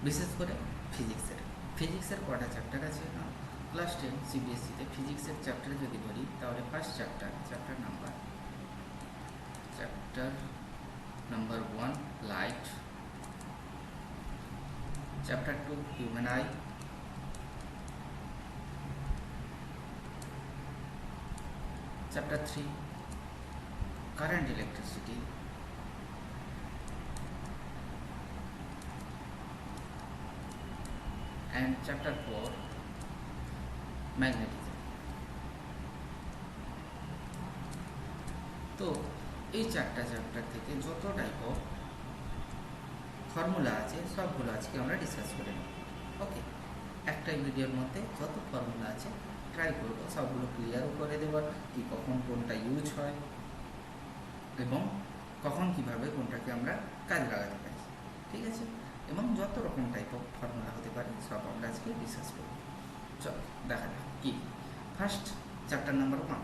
বিশেষ করে ফিজিক্সের কটা চ্যাপ্টার আছে না? ক্লাস 10 সিবিএসসিতে ফিজিক্সের চ্যাপ্টার যদি বলি তাহলে first chapter number 1 light, chapter 2 human I, chapter 3 current electricity, and chapter 4 magnetism. তো এই চ্যাপ্টার থেকে যত টাইপ অফ ফর্মুলা আছে সবগুলো আজকে আমরা ডিসকাস করে নেব। ওকে, একটা ভিডিওর মধ্যে যত ফর্মুলা আছে ট্রাই করব সবগুলো ক্লিয়ারও করে দেওয়ার, কি কখন কোনটা ইউজ হয় এবং কখন কিভাবে কোনটাকে আমরা কাজে লাগাতে পারি, ঠিক আছে? এবং যত রকম টাইপ অফ ফর্মুলা হতে পারে সব আমরা আজকে ডিসকাস করব। চল দেখা যাক কি। First chapter number 1,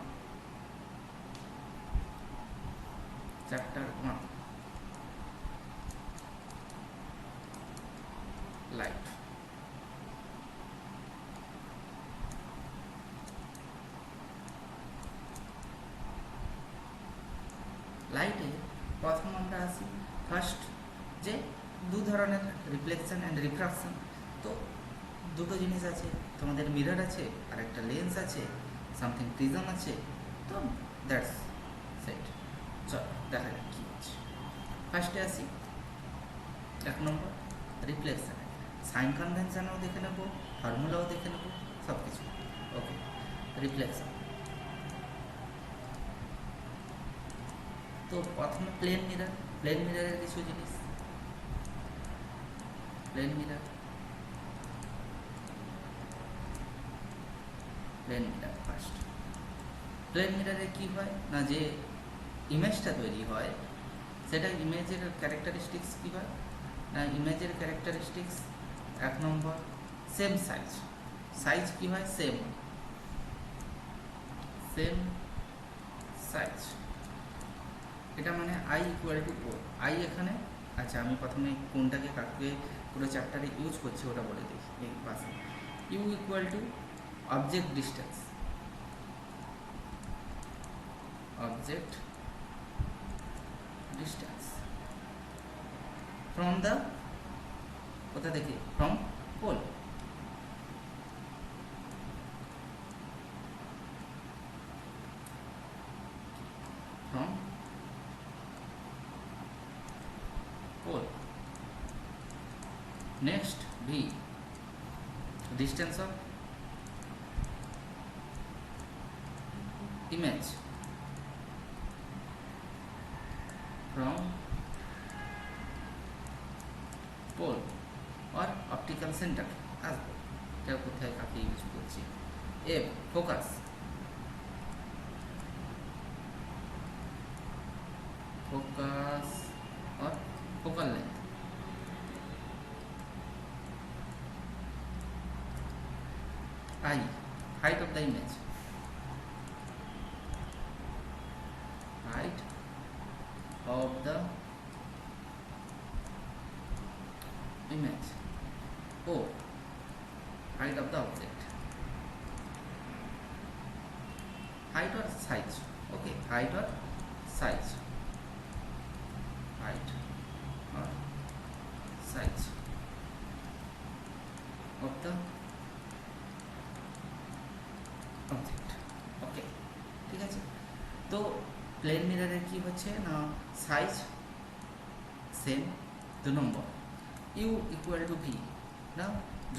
light. লাইটে প্রথম আমরা আসি ফার্স্ট যে দু ধরনের রিফ্লেকশন অ্যান্ড রিফ্রাকশন। তো দুটো জিনিস আছে, তোমাদের মিরর আছে আর একটা লেন্স আছে, সামথিং প্রিজম আছে। তো দ্যাটস সেট। চল দেখা যাক কী হচ্ছে। ফার্স্টে আসি 1 নম্বর রিফ্লেকশন। সাইন কনভেনশনও দেখে নেবো, ফর্মুলাও দেখে নেবো, সব কিছু। Okay, reflection. তো প্রথমে প্লেন মিররের কিছু জিনিস। Plane mirror first. প্লেন মিররে কি হয় না, যে ইমেজটা তৈরি হয় সেটা ইমেজের ক্যারেক্টারিস্টিক্স কী হয় না, ইমেজের ক্যারেক্টারিস্টিক্স 1 নম্বর সেম সাইজ কী হয়, সেম সাইজ। এটা মানে I equal to O. I এখানে আচ্ছা, আমি প্রথমে কোনটাকে কাকে পুরো চ্যাপ্টারে ইউজ করছি ওটা বলে দিই এই পাশে। U equal to object distance from the কোথা থেকে, from pole. Next, V, distance of image from pole or optical center আসবে। এটা কোথায় কাকে ইউজ করছি। F, focus or focal length। I, height of the image, height of the image. O, height of the object, height or size. Okay, height or size, height or size of the object. Okay, ঠিক আছে। তো plane মিররের কি হচ্ছে না, size same. 2 number u equal to v, না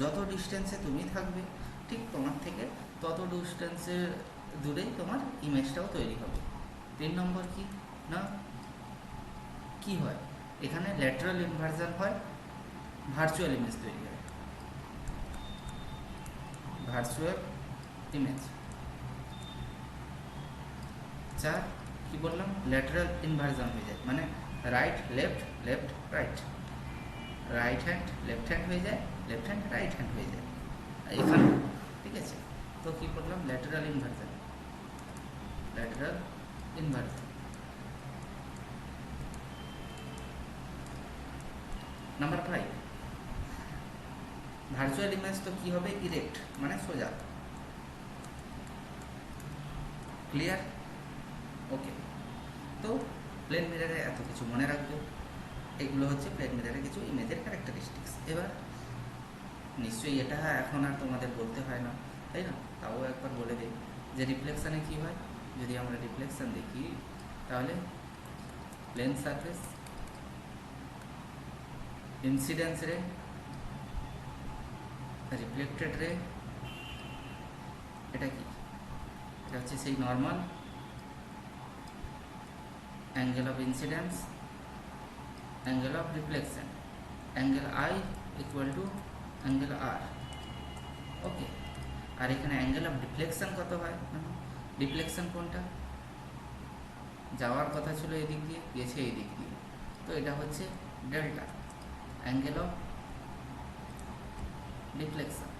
যত ডিস্টেন্সে তুমি থাকবে ঠিক তোমার থেকে তত ডিস্টেন্সের দূরেই তোমার ইমেজটাও তৈরি হবে। 3 নম্বর কি না, কি হয় এখানে ল্যাটারাল ইনভার্সন হয়, ভার্চুয়াল ইমেজ তৈরি হয়, ভার্চুয়াল ইমেজ। 4 কি বললাম, ল্যাটারাল ইনভার্সন হয়ে যায়, মানে right left right, right hand left hand হয়ে যায়, লেফট হ্যান্ড রাইট হ্যান্ড হয়ে যায় এখানে, ঠিক আছে। তো কি বললাম, lateral inversion. Number 5 virtual image তো কী হবে, ইরেক্ট মানে সোজা। ক্লিয়ার? ওকে। তো প্লেন মিররে এত কিছু মনে রাখবে, এগুলো হচ্ছে প্লেন মিররের কিছু ইমেজের ক্যারেক্টারিস্টিক্স। এবার নিশ্চয়ই এটা এখন আর তোমাদের বলতে হয় না, তাই না? তাও একবার বলে দিই যে রিফ্লেকশানে কী হয়। যদি আমরা রিফ্লেকশান দেখি তাহলে plane surface, incidence ray, reflected ray, এটা কি? এটা হচ্ছে সেই normal, angle of incidence, angle of reflection, angle i equal to angle r. Okay. আর এখানে অ্যাঙ্গেল অফ ডিফ্লেকশন কত হয়? ডিফ্লেকশন কোনটা? যাওয়ার কথা ছিল এদিক দিয়ে, গেছে এই দিক দিয়ে, তো এটা হচ্ছে ডেল্টা, অ্যাঙ্গেল অফ ডিফ্লেকশন।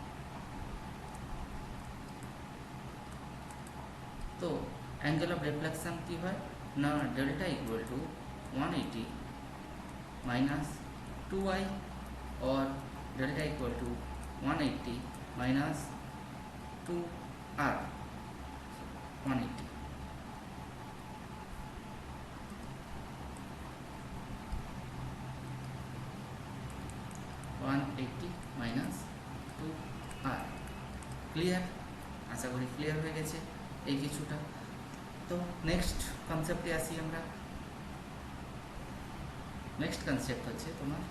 তো অ্যাঙ্গেল অফ রিফ্লেকশন কী হয় না, delta equal to 180 minus 2i, और delta equal to 180 minus 2r, 180। Minus 2r। Clear? आशा करी क्लियर हो गेছে এই কিছুটা। তো নেক্সট কনসেপ্টে আসি আমরা। নেক্সট কনসেপ্ট হচ্ছে তোমার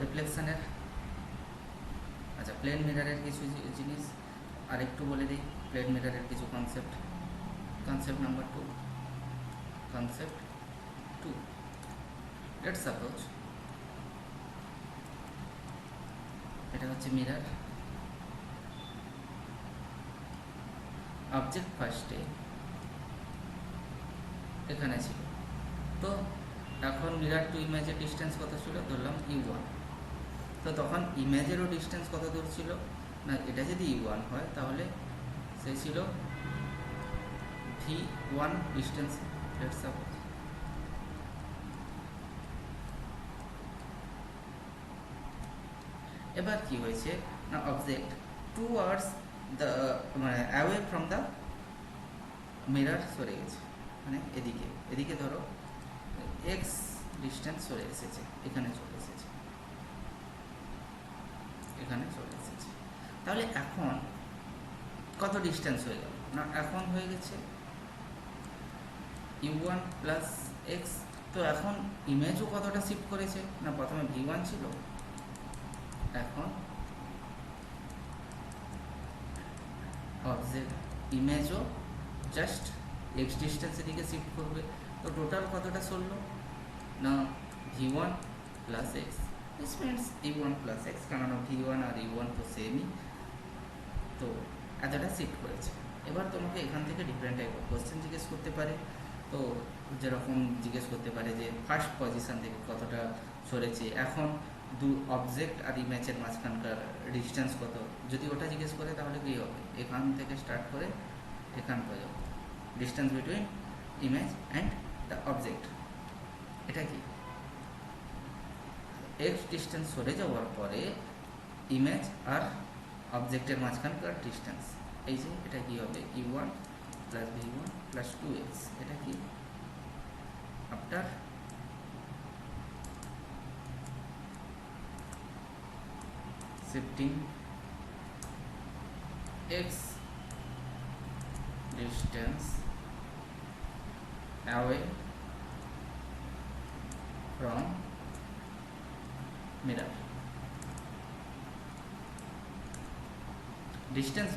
রিফ্লেকশনের। আচ্ছা, প্লেন মিররের কিছু জিনিস আর একটু বলে দিই। প্লেন মিররের কিছু concept. Concept number 2। Concept 2, let's suppose এটা হচ্ছে মিরর। অবজেক্ট ফার্স্টে এখানে ছিল, তো এখন মিরর টু ইমেজের ডিস্টেন্স কত ছিল? ধরলাম u1। তো তখন ইমেজেরও ডিস্টেন্স কত দূর ছিল না, এটা যদি u1 হয় তাহলে সে ছিল v1 ডিস্টেন্স। লেটস সাপোজ এবার কি হয়েছে না, অবজেক্ট টুয়ার্ডস দ্য মানে অ্যাওয়ে ফ্রম দ্য মিরর সরে গেছে, মানে এদিকে এদিকে ধরো এক্স ডিস্টেন্স সরে এসেছে, এখানে চলে এসেছে, এখানে চলে এসেছে। তাহলে এখন কত ডিস্টেন্স হয়ে গেল না, এখন হয়ে গেছে u1 প্লাস এক্স। তো এখন ইমেজও কতটা শিফট করেছে না, প্রথমে v1 ছিল, এখন অবজেক্ট ইমেজও জাস্ট এক্স ডিস্টেন্সের দিকে শিফট করবে। তো টোটাল কতটা সরলো না, v1 plus x, this means u1 plus x, কারণ v1 আর u1 তো সেমই, তো এতটা শিফট করেছে। এবার তোমাকে এখান থেকে ডিফারেন্ট টাইপ অফ কোয়েশ্চেন জিজ্ঞেস করতে পারে। তো যেরকম জিজ্ঞেস করতে পারে যে ফার্স্ট পজিশন থেকে কতটা সরেছে, এখন দু অবজেক্ট আর ইমেজের মাঝখানকার ডিস্টেন্স কত, যদি ওটা জিজ্ঞেস করে তাহলে কী হবে, এখান থেকে স্টার্ট করে এখান পর্যন্ত distance between image and the object, এটা কি এক্স ডিস্টেন্স সরে যাওয়ার পরে ইমেজ আর অবজেক্টের মাঝখানকার ডিস্টেন্স, এই যে এটা কি হবে u1 plus v1 plus 2x, এটা কি after shifting x distance away from mirror, distance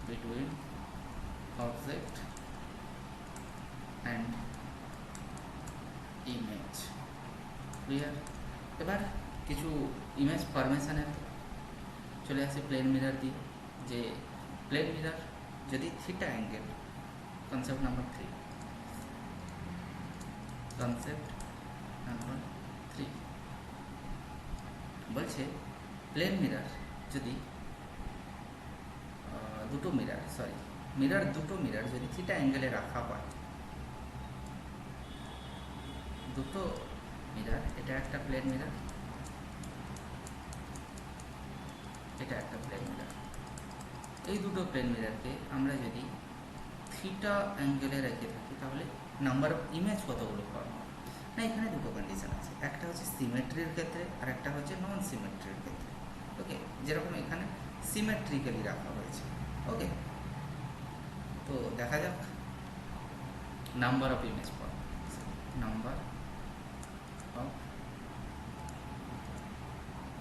between object and image। Clear? এবার কিছু ইমেজ ফরমেশনের চলে আসে প্লেন মিরর দিয়ে, যে প্লেন মিরর যদি theta angle, concept number 3, concept number 3 বলছে প্লেন মিরর যদি মিরর দুটো মিরর যদি থিটা অ্যাঙ্গেলে রাখা হয়, দুটো মিরার, এটা একটা প্লেন মিরার, এটা একটা প্লেন মিরার। এই দুটো প্লেন মিরারকে আমরা যদি থিটা অ্যাঙ্গেলে রেখে থাকি তাহলে নাম্বার অফ ইমেজ কতগুলো পাবো? না, এখানে দুটো কন্ডিশন আছে, একটা হচ্ছে সিমেট্রির ক্ষেত্রে আর একটা হচ্ছে নন সিমেট্রির ক্ষেত্রে। ওকে, যেরকম এখানে সিমেট্রিক্যালি রাখা হয়েছে। ওকে, তো দেখা যাক নাম্বার অফ ইমেজ পাবো, নাম্বার অফ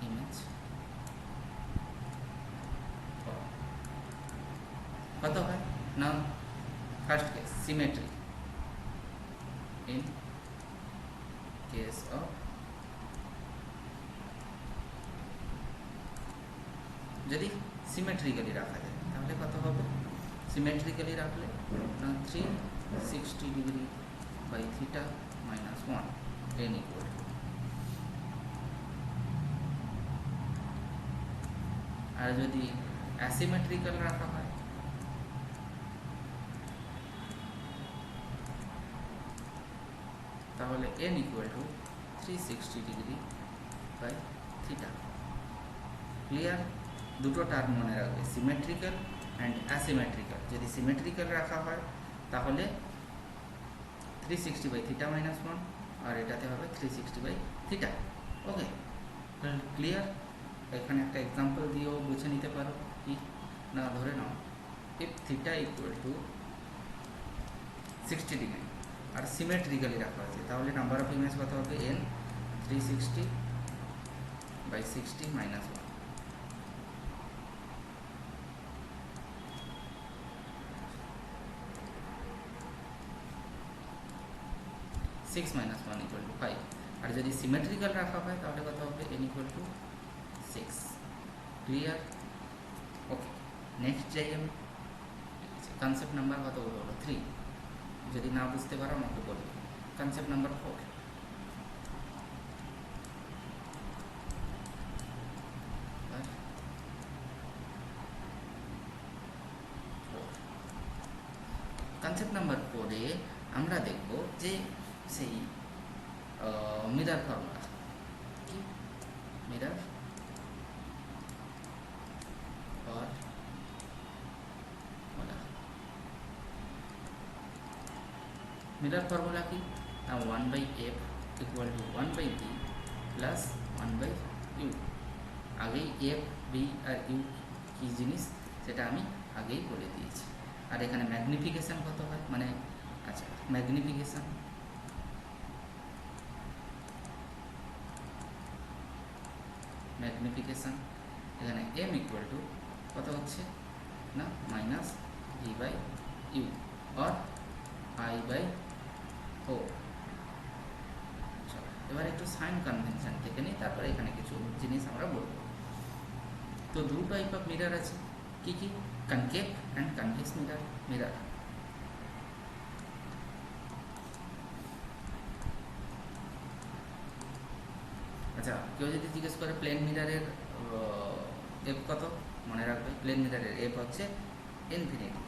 ইমেজ কত হয় না, first case symmetry, in case of যদি সিমেট্রিক্যালি রাখা যায় তাহলে কত হবে? সিমেট্রিক্যালি রাখলে না 360 degree by theta minus 1 n equal to, আর যদি অ্যাসিমেট্রিক্যাল রাখা হয় তাহলে n equal to 360 degree by theta. Clear? দুটো টার্ম মনে রাখবে, সিমেট্রিক্যাল অ্যান্ড অ্যাসিমেট্রিক্যাল। যদি সিমেট্রিক্যাল রাখা হয় তাহলে 360 বাই থিটা মাইনাস 1, আর এটাতে হবে 360 বাই থিটা। Okay, clear? এখানে একটা এক্সাম্পল দিয়েও বুঝে নিতে পারো। কি না, ধরে নাও if theta equal to 60 degree আর সিমেট্রিক্যালি রাখা হয়েছে তাহলে নাম্বার অফ ইমেজ কত হবে? n 360 by 60 minus 1। 6 minus 1 equal to 5। আর যদি সিমেট্রিক্যাল রাখা হয় তাহলে কত হবে? n equal to 6। Clear? Okay, next যাই আমি। কনসেপ্ট নাম্বার কতগুলো হলো? 3। যদি না বুঝতে পারো আমাকে বলবে। কনসেপ্ট নাম্বার 4, কনসেপ্ট নাম্বার 4-এ আমরা দেখব যে সেই মিরার ফর্মুলা। কি মিরার মিরার ফর্মুলা কি? 1/f equal to 1/b plus 1/u। আগেই f, b আর u কী জিনিস সেটা আমি আগেই বলে দিয়েছি। আর এখানে ম্যাগনিফিকেশান কত হয়, মানে আচ্ছা ম্যাগনিফিকেশান এখানে m ইকুয়াল টু কত হচ্ছে না মাইনাস v/u অর i/4। এবার একটু সাইন কনভেনশন থেকে নিই, তারপরে এখানে কিছু জিনিস আমরা বলবো। তো দু টাইপ অফ মিরার আছে, কি কি? Concave and convex mirror. আচ্ছা, কেউ যদি জিজ্ঞেস করে প্লেন মিরারের এফ কত, মনে রাখবে প্লেন মিরারের এফ হচ্ছে infinity.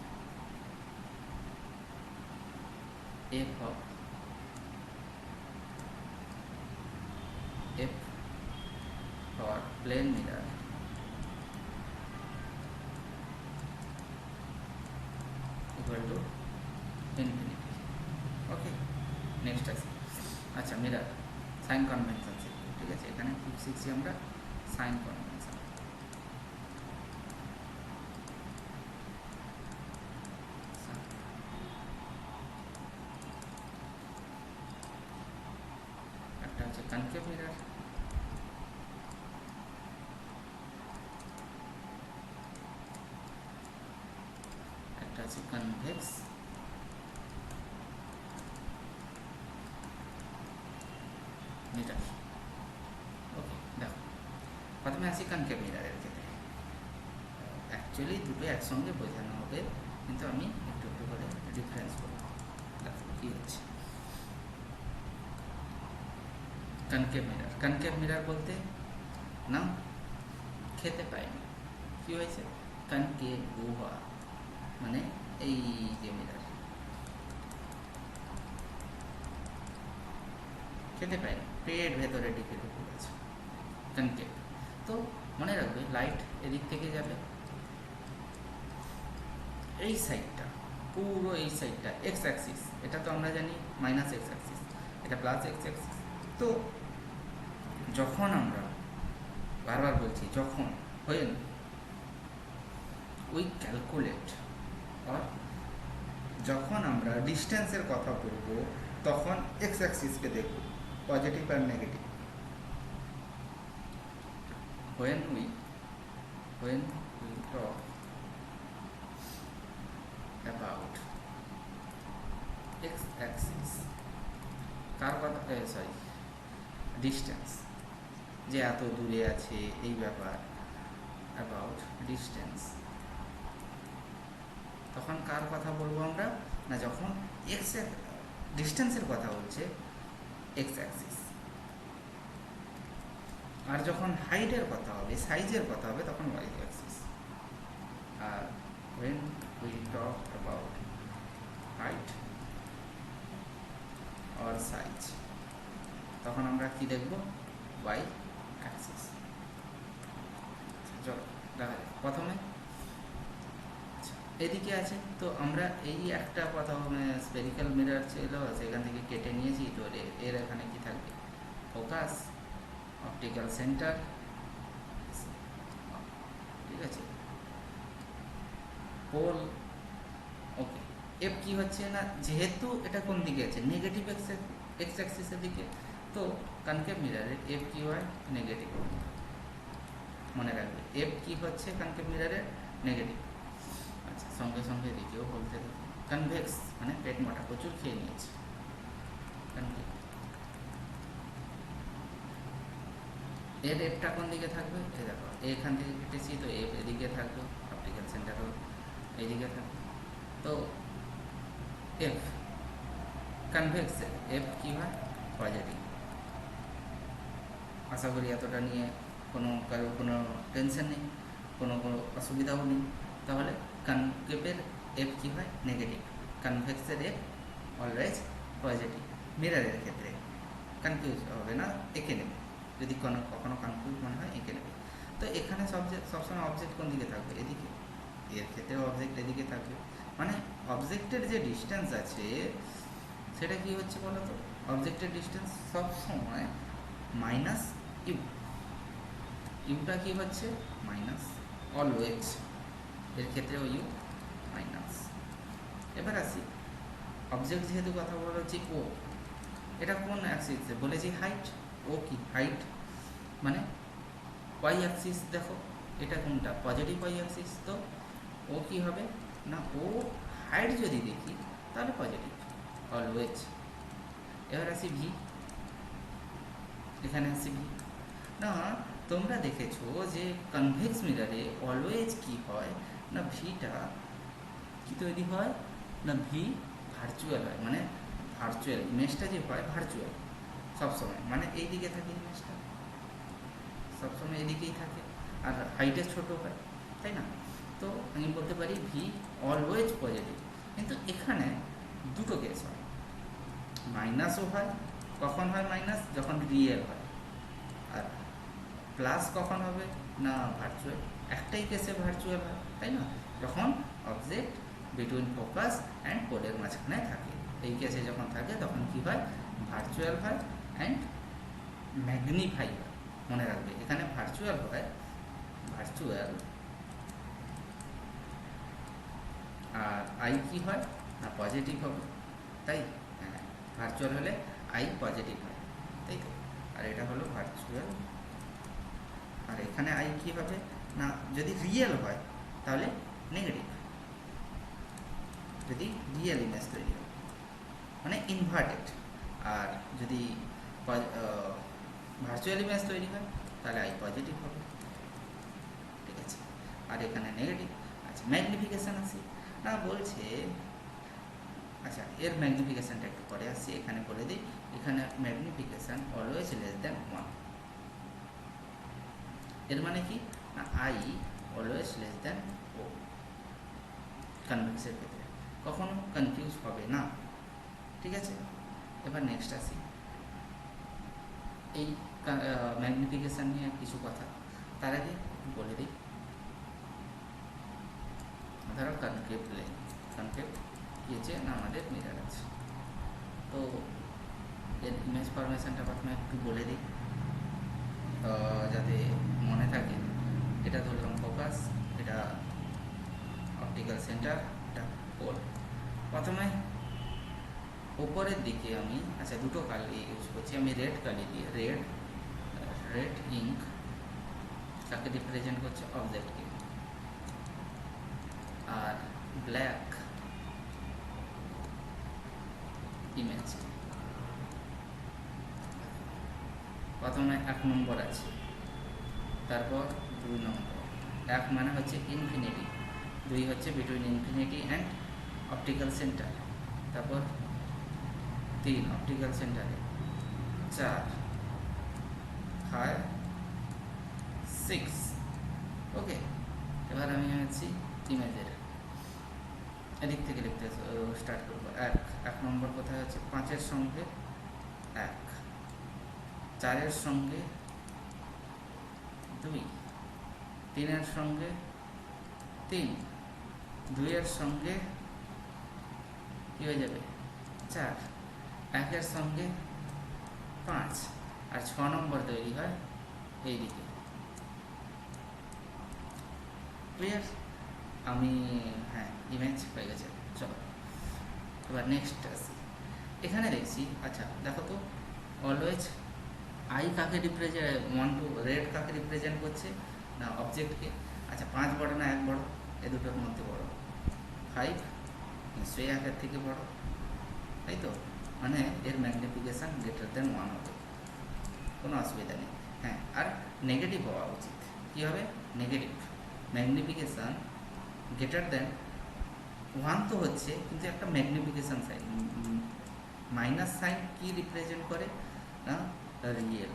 F of f for plane mirror equal to infinity। Okay, next আছে আচ্ছা মিরার সাইন কনভেনশন। ঠিক আছে, এখানে খুব শিখছি আমরা সাইন কনভেনশন। একটা হচ্ছে কনকেভ মিরার, একটা আছে কনভেক্স মিরার। ওকে, দেখো প্রথমে আসি কনকেভ মিরারের ক্ষেত্রে। অ্যাকচুয়ালি দুটো একসঙ্গে বোঝানো হবে, কিন্তু আমি একটু একটু করে ডিফারেন্স করব। দেখো কী হচ্ছে কনকেভ মিরার বলতে না খেতে পাইনি, কী হয়েছে? কনকেভ হওয়া মানে এই যে মিরার, খেতে পায় না, পেট ভেতরে ঢুকে ঢুকে গেছে, কনকেভ। তো মনে রাখবে লাইট এদিক থেকে যাবে এই সাইডটা, পুরো এই সাইডটা এক্স অ্যাক্সিস, এটা তো আমরা জানি মাইনাস এক্স অ্যাক্সিস, এটা প্লাস এক্স অ্যাক্সিস। তো যখন আমরা, বারবার বলছি যখন, when we calculate or যখন আমরা ডিস্টেন্সের কথা বলবো তখন এক্স অ্যাক্সিসকে দেখব, পজিটিভ আর negative. when we talk about x axis, কার কথা, সরি ডিস্টেন্স, যে এত দূরে আছে এই ব্যাপার, অ্যাবাউট ডিস্টেন্স, তখন কার কথা বলবো আমরা, না যখন এক্স ডিস্টেন্সের কথা হচ্ছে এক্স অ্যাক্সিস, আর যখন হাইটের কথা হবে, সাইজের কথা হবে, তখন ওয়াই অ্যাক্সিস। আর when we talk about height or size, তখন আমরা কি দেখব, ওয়াই অ্যাক্সিস। চলো দেখা যাক। প্রথমে এদিকে আছে, তো আমরা এই একটা প্রথমে স্পেরিক্যাল মিরর ছিল, সেখান থেকে কেটে নিয়েছি। তো এর এখানে কি থাকবে, ফোকাস, অপটিক্যাল সেন্টার, ঠিক আছে, পোল, ওকে। এফ কি হচ্ছে না, যেহেতু এটা কোন দিকে আছে, নেগেটিভ এক্স অ্যাক্সিসের দিকে, তো কনকেভ মিররের এফ কি হয়, নেগেটিভ। মনে রাখবে এফ কি হচ্ছে কনকেভ মিররের, নেগেটিভ। আচ্ছা, সঙ্গে সঙ্গে এদিকেও বলতে থাকি, কনভেক্স মানে পেট মোটা, প্রচুর খেয়ে নিয়েছে, কনভেক্স। এর এফটা কোন দিকে থাকবে, এই দেখো এখান থেকে কেটেছি, তো এফ এদিকে থাকবে, অপটিক্যাল সেন্টারও এইদিকে থাকবে। তো এফ কনভেক্স, এফ কি হয়, পজিটিভ। আশা করি এতটা নিয়ে কারোর কোনো টেনশন নেই, কোনো অসুবিধাও নেই। তাহলে কনকেভের এফ কি হয়, নেগেটিভ, কনভেক্সের এফ অলওয়েজ পজিটিভ। মিররের ক্ষেত্রে কনফিউজ হবে না, এঁকে নেবে, যদি কখনো কনফিউজ মনে হয় এঁকে নেবে। তো এখানে সবসময় অবজেক্ট কোন দিকে থাকবে, এদিকে। এর ক্ষেত্রে অবজেক্ট এদিকে থাকবে, মানে অবজেক্টের যে ডিস্টেন্স আছে সেটা কি হচ্ছে বলো তো, অবজেক্টের ডিস্টেন্স সবসময় মাইনাস ইউ, ইউটা কি হচ্ছে মাইনাস, অলওয়েজ, এর ক্ষেত্রেও ইউ মাইনাস। এবার আসি, অবজেক্ট যেহেতু কথা বলা হচ্ছে ও, এটা কোন অ্যাক্সিসে বলেছি, হাইট। ও কি হাইট, মানে ওয়াই অ্যাক্সিস, দেখো এটা কোনটা, পজিটিভ ওয়াই অ্যাক্সিস। তো ও কি হবে না, ও হাইট যদি দেখি তাহলে পজিটিভ অলওয়েজ। এবার আসি ভি, এখানে আসি ভি। না তোমরা দেখেছো যে কনভেক্স মিররে অলওয়েজ কি হয় না, ভিটা কি তৈরি হয় না, ভি ভার্চুয়াল হয়, মানে ভার্চুয়াল ইমেজটা যে হয় ভার্চুয়াল সবসময়, মানে এই দিকে থাকে ইমেজটা, সবসময় এদিকেই থাকে, আর হাইটে ছোট হয়, তাই না। তো আমি বলতে পারি ভি অলওয়েজ পজিটিভ। কিন্তু এখানে দুটো কেস হয়, মাইনাসও হয়, কখন হয় মাইনাস, যখন রিয়েল হয়, আর প্লাস কখন হবে না, ভার্চুয়াল। একটাই কেসে ভার্চুয়াল হয়, তাই না, যখন অবজেক্ট বিটুইন ফোকাস অ্যান্ড পোলের মাঝখানে থাকে। এই কেসে যখন থাকে তখন কি হয়, ভার্চুয়াল হয় অ্যান্ড ম্যাগনিফাই হয়। মনে রাখবে এখানে ভার্চুয়াল হয়, ভার্চুয়াল, আর আই কি হয় না, পজিটিভ হবে, তাই হ্যাঁ, ভার্চুয়াল হলে আই পজিটিভ হয়, তাই তো। আর এটা হলো ভার্চুয়াল, আর এখানে আই কি হবে না, যদি রিয়েল হয় তাহলে নেগেটিভ, যদি রিয়েল ইমেজ তৈরি হয় মানে ইনভার্টেড, আর যদি ভার্চুয়াল ইমেজ তৈরি হয় তাহলে আই পজিটিভ হবে, ঠিক আছে। আর এখানে নেগেটিভ। আচ্ছা, ম্যাগনিফিকেশান আসি না, বলছে, আচ্ছা এর ম্যাগনিফিকেশানটা একটু পরে আসছি, এখানে বলে দিই, এখানে ম্যাগনিফিকেশান অলওয়েজ লেস দ্যান 1। এর মানে কি না, আই অলওয়েজ লেস দ্যান ও, কনভেক্সের ক্ষেত্রে কখনো কনফিউজ হবে না, ঠিক আছে। এবার নেক্সট আসি, এই ম্যাগনিফিকেশান নিয়ে কিছু কথা। তার আগে বলে দিই, ধরো কনকেভ লেন্স, কনকেভ কি হচ্ছে না আমাদের মিরর আছে। তো এর ইমেজ ফরমেশনটা প্রথমে একটু বলে দিই যাতে মনে থাকে। এটা ধরলাম ফোকাস, এটা অপটিক্যাল সেন্টার, এটা পোল। প্রথমে উপরের দিকে আমি দুটো কালি ইউজ করছি আমি, রেড কালি দিয়ে, রেড ইঙ্ক তাকে রিপ্রেজেন্ট করছে অবজেক্টকে, আর ব্ল্যাক ইমেজকে। প্রথমে 1 নম্বর আছে, তারপর 2 নম্বর। 1 মানে হচ্ছে ইনফিনিটি, 2 হচ্ছে between infinity and optical centre, তারপর 3 অপটিক্যাল সেন্টারে, 4 5 6। ওকে, এবার আমি হচ্ছি ইমেজের এদিক থেকে লিখতে স্টার্ট করবো। 1 নম্বর কোথায় হচ্ছে 5-এর সঙ্গে 1, 4-এর সঙ্গে 2, 3-এর সঙ্গে 3, 2-এর সঙ্গে কী হয়ে যাবে 4, 1-এর সঙ্গে 5, আর 6 নম্বর তৈরি হয় এইদিকে। ক্লিয়ার? আমি ইমেজ হয়ে গেছে। চলো এবার নেক্সট আসি। এখানে দেখছি, দেখো তো, অলওয়েজ আই কাকে রিপ্রেজেন্ট, রেড কাকে রিপ্রেজেন্ট করছে না অবজেক্টকে। 5 বড় না 1 বড়? এ দুটোর মধ্যে বড়। 5 নিশ্চয়ই 1-এর থেকে বড়, তাই তো? মানে এর ম্যাগনিফিকেশান গ্রেটার দেন 1 হবে, কোনো অসুবিধা নেই। আর নেগেটিভ হওয়া উচিত। কী হবে? নেগেটিভ ম্যাগনিফিকেশান গ্রেটার দেন 1 তো হচ্ছে, কিন্তু একটা ম্যাগনিফিকেশান সাইন, মাইনাস সাইন কি রিপ্রেজেন্ট করে না রিয়েল।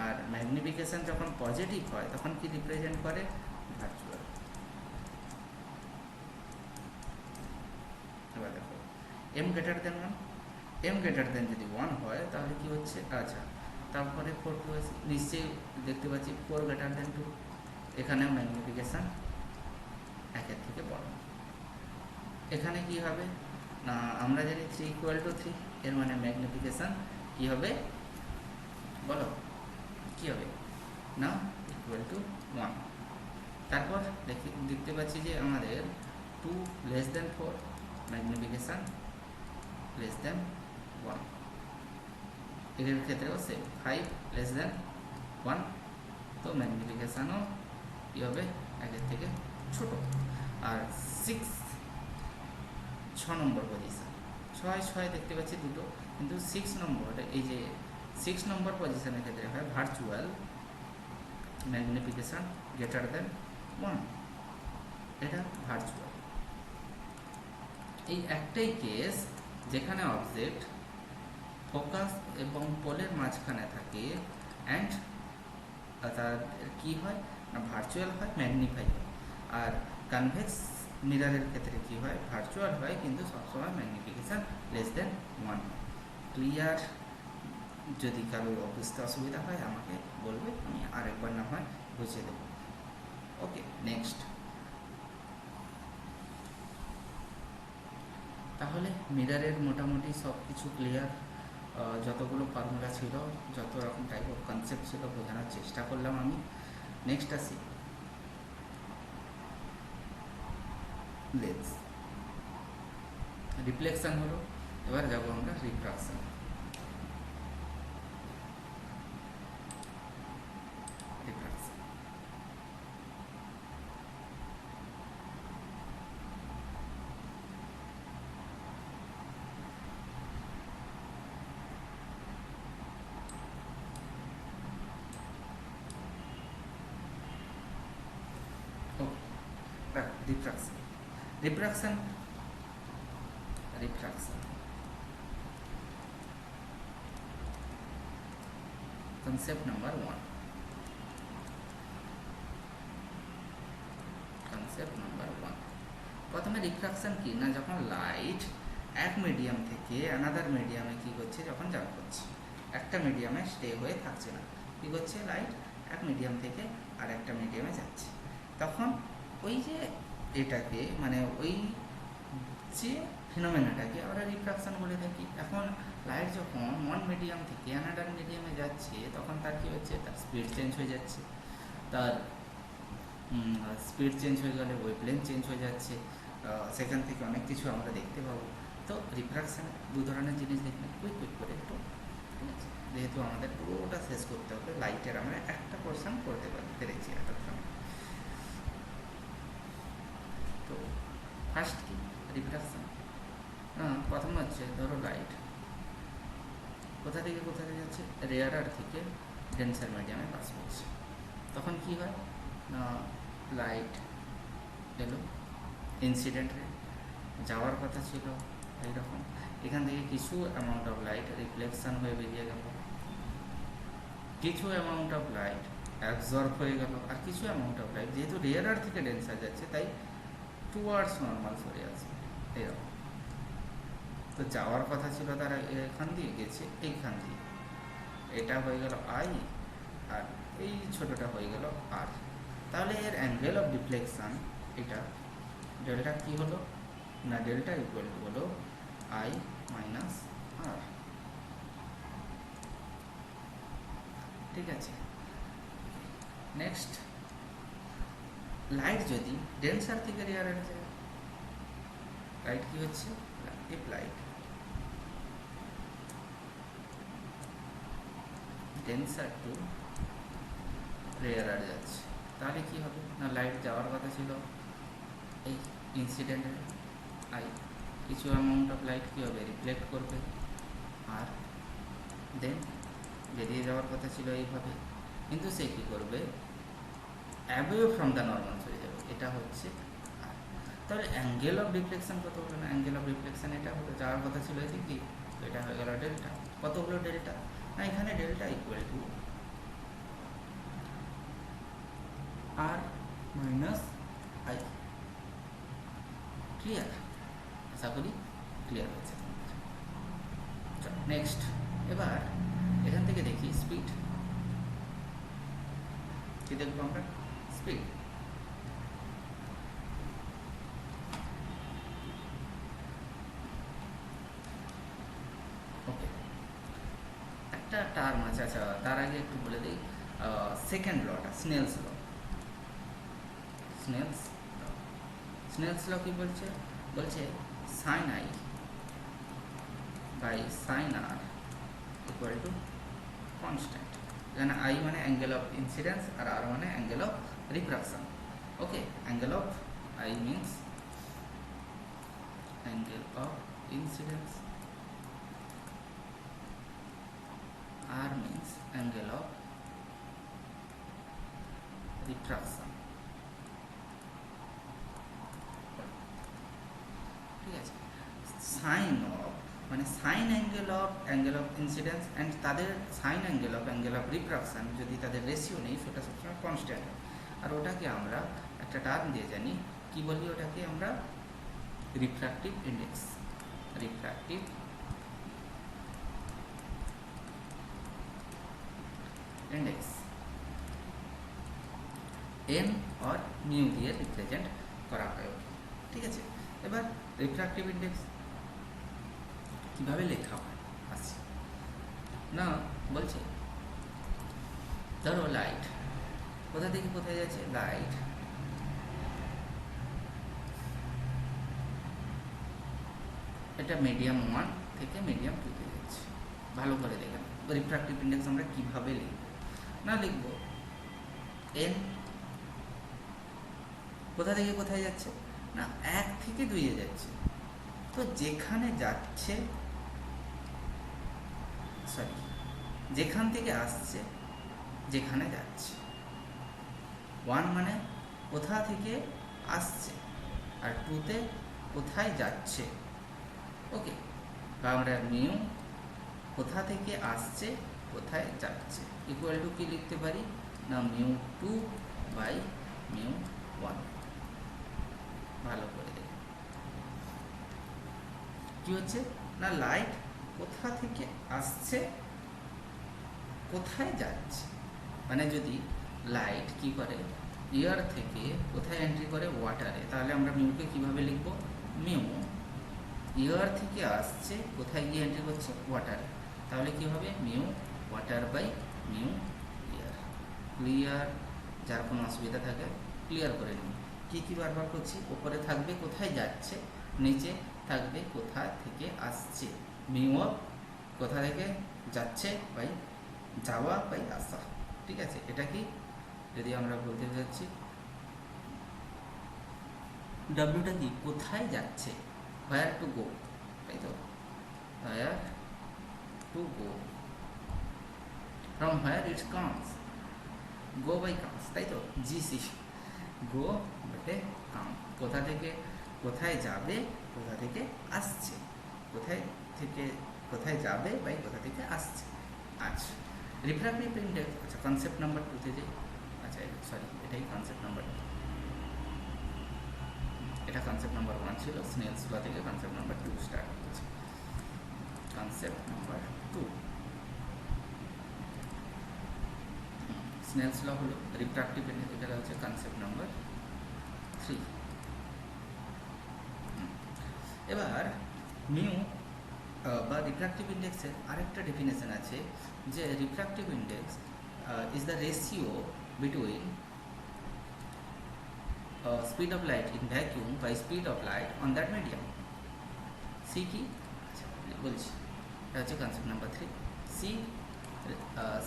আর ম্যাগনিফিকেশান যখন পজিটিভ হয় তখন কি রিপ্রেজেন্ট করে ভার্চুয়াল। এবার দেখো m greater than 1, m greater than যদি 1 হয় তাহলে কি হচ্ছে, তারপরে 4 টু নিশ্চয়ই দেখতে পাচ্ছি 4 গ্রেটার দেন 2, এখানেও ম্যাগনিফিকেশান 1-এর থেকে বড়। এখানে কি হবে না আমরা জানি 3 = 3, এর মানে ম্যাগনিফিকেশান কি হবে বলো, কি হবে না = 1। তারপর দেখতে পাচ্ছি যে আমাদের 2 < 4, ম্যাগনিফিকেশান <1। এর ক্ষেত্রেও সেম, 5 < 1, তো ম্যাগনিফিকেশানও কী হবে 1-এর থেকে ছোট। আর 6 নম্বর পজিশান, 6 দেখতে পাচ্ছি দুটো, কিন্তু 6 নম্বর, এই যে 6 নম্বর পজিশানের ক্ষেত্রে হয় ভার্চুয়াল ম্যাগনিফিকেশান গ্রেটার দেন 1, এটা ভার্চুয়াল। এই একটাই কেস যেখানে অবজেক্ট ফোকাস এবং পোলের মাঝখানে থাকে অ্যান্ড তার কী হয় না ভার্চুয়াল হয়, ম্যাগনিফাই হয়। আর কনভেক্স মিররের ক্ষেত্রে কী হয়, ভার্চুয়াল হয় কিন্তু সবসময় ম্যাগনিফিকেশান <1। ক্লিয়ার? যদি কারো বুঝতে অসুবিধা হয় আমাকে বলবে, আমি আরেকবার না হয় বুঝিয়ে দেবো। ওকে, নেক্সট। তাহলে মিররের মোটামুটি সব কিছু ক্লিয়ার। যতগুলো ফর্মুলা ছিল, যত রকম টাইপ অফ কনসেপ্ট ছিল বোঝানোর চেষ্টা করলাম আমি। নেক্সট আসি লেন্স। রিফ্লেকশন হলো, এবার যাব আমরা রিফ্রাকশন। Refraction. Concept number 1. প্রথমে রিফ্রাকশন কি না, যখন লাইট এক মিডিয়াম থেকে অ্যানাদার মিডিয়ামে কী করছে, যখন জাম্প করছে একটা মিডিয়ামে স্টে হয়ে থাকছে না, কী করছে লাইট এক মিডিয়াম থেকে আর একটা মিডিয়ামে যাচ্ছে, তখন ওই যে এটাকে মানে ওই যে ফিনোমেনাটাকে আমরা রিফ্রাকশন বলে থাকি। এখন লাইট যখন ওয়ান মিডিয়াম থেকে অ্যানাদার মিডিয়ামে যাচ্ছে তখন তার কী হচ্ছে, তার স্পিড চেঞ্জ হয়ে যাচ্ছে, তার স্পিড চেঞ্জ হয়ে গেলে ওয়েভলেন্থ চেঞ্জ হয়ে যাচ্ছে, সেখান থেকে অনেক কিছু আমরা দেখতে পাবো। তো রিফ্রাকশানে দু ধরনের জিনিস দেখলে কুইক করে একটু, ঠিক আছে, যেহেতু আমাদের পুরোটা শেষ করতে হবে, লাইটের আমরা একটা পোর্শন করতে পেরেছি এতক্ষণ। তো ফার্স্ট কি রিফ্রাকশান, প্রথম হচ্ছে ধরো লাইট কোথা থেকে কোথায় যাচ্ছে, রেয়ারার থেকে ডেন্সার মিডিয়ামে পাস করছে, তখন কি হয় না লাইট এলো ইনসিডেন্টে যাওয়ার কথা ছিল এইরকম, এখান থেকে কিছু অ্যামাউন্ট অফ লাইট রিফ্লেকশন হয়ে বেরিয়ে গেল, কিছু অ্যামাউন্ট অফ লাইট অ্যাবজর্ব হয়ে গেল, আর কিছু অ্যামাউন্ট অফ লাইট যেহেতু রেয়ারার থেকে ডেন্সার যাচ্ছে তাই টুয়ার্ডস নর্মাল সরে আছে এরকম। তো যাওয়ার কথা ছিল তারা এখান দিয়ে গেছে এইখান দিয়ে, এটা হয়ে গেল আই আর এই ছোটোটা হয়ে গেল আর, তাহলে এর অ্যাঙ্গেল অফ ডিফ্লেকশান এটা ডেল্টা কী হলো না ডেল্টা ইকুয়াল টু হলো আই মাইনাস আর, ঠিক আছে। নেক্সট লাইট যদি ডেন্সার থেকে রেয়ারে যায়, লাইট কী হচ্ছে, ইফ লাইট ডেন্সার টু রেয়ারার যাচ্ছে তাহলে কী হবে না লাইট যাওয়ার কথা ছিল এই ইনসিডেন্টে আই, কিছু অ্যামাউন্ট অফ লাইট কী হবে রিফ্লেক্ট করবে, আর দেন বেরিয়ে যাওয়ার কথা ছিল এইভাবে, কিন্তু সে কী করবে অ্যাওয়ে ফ্রম দ্য নর্মাল চলে যাবে, এটা হচ্ছে আর। তাহলে অ্যাঙ্গেল অফ রিফ্লেকশন কত হলো না, অ্যাঙ্গেল অফ রিফ্লেকশন এটা হলো যাওয়ার কথা ছিল এদিকে, তো এটা হয়ে গেল ডেল্টা, কত হলো ডেল্টা না এখানে delta equal to r minus i, clear, আশা করি ক্লিয়ার হয়েছে। নেক্সট এবার এখান থেকে দেখি স্পিড, কি দেখবো আমরা স্পিড, ওকে একটা টার্ম আছে, আচ্ছা তার আগে একটু বলে দিই সেকেন্ড লটা স্নেলস ল, স্নেলস ল কি বলছে, বলছে sine i by sine r equal to constant, এখানে আই মানে অ্যাঙ্গেল অফ ইনসিডেন্স আর আর মানে angle of refraction. Okay, angle of i means angle of incidence, r means angle of refraction, ঠিক আছে। Sine of মানে sine angle of incidence and তাদের sine angle of refraction যদি তাদের ratio নেই সেটা সবসময় কনস্ট্যান্ট হয়, আর ওটাকে আমরা একটা টার্ম দিয়ে জানি, কি বলি ওটাকে আমরা refractive index, refractive index N or mu দিয়ে রিপ্রেজেন্ট করা হয়, ঠিক আছে। এবার রিফ্র্যাক্টিভ ইন্ডেক্স কীভাবে লেখা হয় আসি না, বলছে ধরো লাইট কোথা থেকে কোথায় যাচ্ছে, লাইট এটা মিডিয়াম 1 থেকে মিডিয়াম 2 তে যাচ্ছে, ভালো করে দেখেন রিফ্র্যাক্টিভ ইন্ডেক্স আমরা কীভাবে লিখব না লিখব এন কোথা থেকে কোথায় যাচ্ছে না 1 থেকে 2 এ যাচ্ছে, তো যেখানে যাচ্ছে সরি যেখান থেকে আসছে যেখানে যাচ্ছে, 1 মানে কোথা থেকে আসছে আর 2তে কোথায় যাচ্ছে, ওকে। বা আমরা মিউ কোথা থেকে আসছে কোথায় যাচ্ছে ইকুয়াল টু কি লিখতে পারি না মিউ 2 বাই মিউ 1, ভালো করে দেখুন কি হচ্ছে না, লাইট কোথা থেকে আসছে কোথায় যাচ্ছে। মানে যদি লাইট কি করে এয়ার থেকে কোথায় এন্ট্রি করে, ওয়াটারে, তাহলে আমরা মিউকে কিভাবে লিখব, মিউ এয়ার থেকে আসছে কোথায় গিয়ে এন্ট্রি করছে, ওয়াটারে, তাহলে কি হবে mu water by mu air. Clear? যার কোনো অসুবিধা থাকে ক্লিয়ার করে নিন। কী কী বারবার করছি, ওপরে থাকবে কোথায় যাচ্ছে, নিচে থাকবে কোথা থেকে আসছে, মিউ অফ কোথা থেকে যাচ্ছে বাই যাওয়া বাই আসা। ঠিক আছে, এটা কি যদি আমরা বলতে যাচ্ছি ডাব্লিউটা কি কোথায় যাচ্ছে, হোয়ার টু গো, তাই তো, where to go, from where it's comes, go by comes, তাই তো, জিসি, গো বটে কাম, কোথা থেকে কোথায় যাবে, কোথা থেকে আসছে, কোথায় থেকে কোথায় যাবে বাই কোথা থেকে আসছে। আচ্ছা, রিফ্র্যাক্টিভ ইন্ডেক্স, আচ্ছা কনসেপ্ট নাম্বার 2তে যাই। আচ্ছা সরি, এটাই কনসেপ্ট নাম্বার 2, এটা কনসেপ্ট নাম্বার 1 ছিল, স্নেলস ল থেকে কনসেপ্ট নাম্বার 2 স্টার্ট হচ্ছে। কনসেপ্ট নাম্বার 2, স্নেলস ল হলো রিফ্র্যাক্টিভ ইন্ডেক্স, এটা হচ্ছে কনসেপ্ট নাম্বার 3। এবার মিউ বা রিফ্র্যাক্টিভ ইন্ডেক্সের আরেকটা ডেফিনেশন আছে, যে refractive index is the ratio between speed of light in vacuum by speed of light on that medium. C কি, আচ্ছা বলছি, এটা হচ্ছে concept number 3। C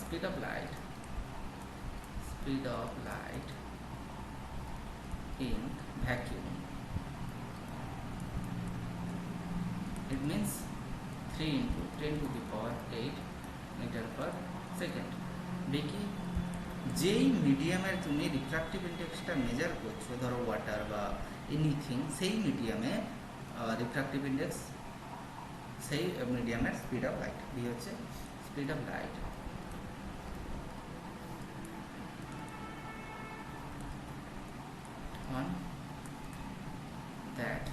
speed of light in vacuum, it means 3 into 10 to the power 8 meter per second। দেখি যেই মিডিয়ামের তুমি refractive ইন্ডেক্সটা measure করছো, ধরো ওয়াটার বা এনিথিং, সেই মিডিয়ামে রিফ্র্যাক্টিভ ইন্ডেক্স, সেই মিডিয়ামের স্পিড অফ লাইট, বি হচ্ছে speed of light on that